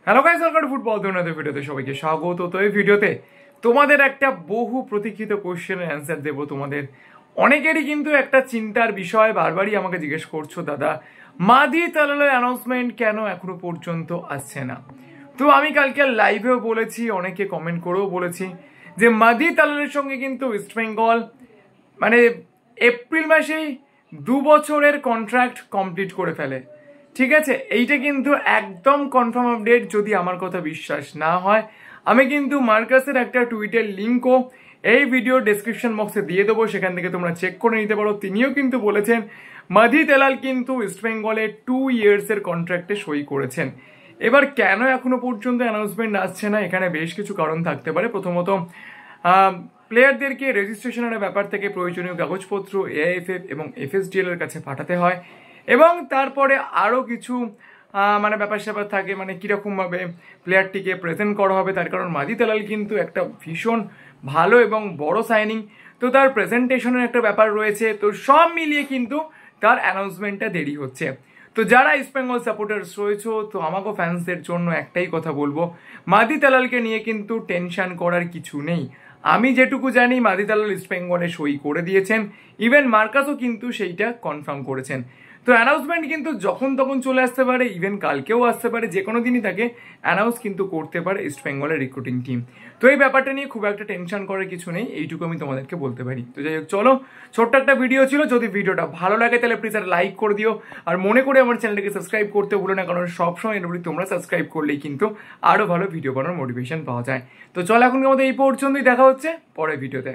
Hello guys, welcome to football দুনিয়াতে ভিডিওতে সবাইকে স্বাগত। তো এই ভিডিওতে তোমাদের একটা বহু প্রতীক্ষিত কোশ্চেনের অ্যান্সার দেবো। তোমাদের অনেকেরই কিন্তু একটা চিন্তার বিষয়, বারবারই আমাকে জিজ্ঞেস করছো, দাদা মাদি তালালের অ্যানাউন্সমেন্ট কেন এখনো পর্যন্ত আসছে না? তো আমি কালকে লাইভেও বলেছি, অনেকে কমেন্ট করেও বলেছি যে মাদি তালালের সঙ্গে কিন্তু ওয়েস্ট বেঙ্গল মানে এপ্রিল মাসেই 2 বছরের কন্ট্রাক্ট কমপ্লিট করে ফেলে। ঠিক আছে, এইটা কিন্তু একদম কনফার্ম আপডেট। যদি আমার কথা বিশ্বাস না হয়, আমি কিন্তু মার্কাসের একটা টুইটের লিঙ্কও এই ভিডিও ডেসক্রিপশন বক্সে দিয়ে দেবো, সেখান থেকে তোমরা চেক করে নিতে পারো। তিনিও কিন্তু বলেছেন মাদি তেলাল কিন্তু ওয়েস্ট বেঙ্গলে 2 ইয়ার্সের কন্ট্রাক্টে সই করেছেন। এবার কেন এখনো পর্যন্ত অ্যানাউন্সমেন্ট আসছে না, এখানে বেশ কিছু কারণ থাকতে পারে। প্রথমত প্লেয়ারদেরকে রেজিস্ট্রেশনের ব্যাপার থেকে প্রয়োজনীয় কাগজপত্র এআইএফএফ এবং এফএসডিএল এর কাছে পাঠাতে হয়, এবং তারপরে আরও কিছু ব্যাপার স্যাপার থাকে, কীরকমভাবে প্লেয়ারটিকে প্রেজেন্ট করা হবে। তার কারণ মাদি তালাল কিন্তু একটা ভীষণ ভালো এবং বড় সাইনিং, তো তার প্রেজেন্টেশনের একটা ব্যাপার রয়েছে। তো সব মিলিয়ে কিন্তু তার অ্যানাউন্সমেন্টটা দেরি হচ্ছে। তো যারা ইস্ট বেঙ্গল সাপোর্টার্স রয়েছে, তো আমাকে ফ্যান্সদের জন্য একটাই কথা বলবো, মাদি তালালকে নিয়ে কিন্তু টেনশন করার কিছু নেই। আমি যেটুকু জানি মাদি তালাল ইস্ট বেঙ্গলে সই করে দিয়েছেন, ইভেন মার্কাসও কিন্তু সেইটা কনফার্ম করেছেন। তো অ্যানাউন্সমেন্ট কিন্তু যখন তখন চলে আসতে পারে, ইভেন কালকেও আসতে পারে, যে কোনো দিনই তাকে অ্যানাউন্স কিন্তু করতে পারে ইস্ট বেঙ্গলের রিক্রুটিং টিম। তো এই ব্যাপারটা নিয়ে খুব একটা টেনশন করার কিছু নেই, এইটুকু আমি তোমাদেরকে বলতে পারি। তো যাই হোক, চলো, ছোট্ট একটা ভিডিও ছিল। যদি ভিডিওটা ভালো লাগে তাহলে প্লিজ আর লাইক করে দিও, আর মনে করে আমার চ্যানেলটাকে সাবস্ক্রাইব করতে ভুলো না, কারণ সবসময় এরপরে তোমরা সাবস্ক্রাইব করলেই কিন্তু আরও ভালো ভিডিও বানানোর মোটিভেশন পাওয়া যায়। তো চলো, এখন আমাদের এই পর্যন্তই, দেখা হচ্ছে পরের ভিডিওতে।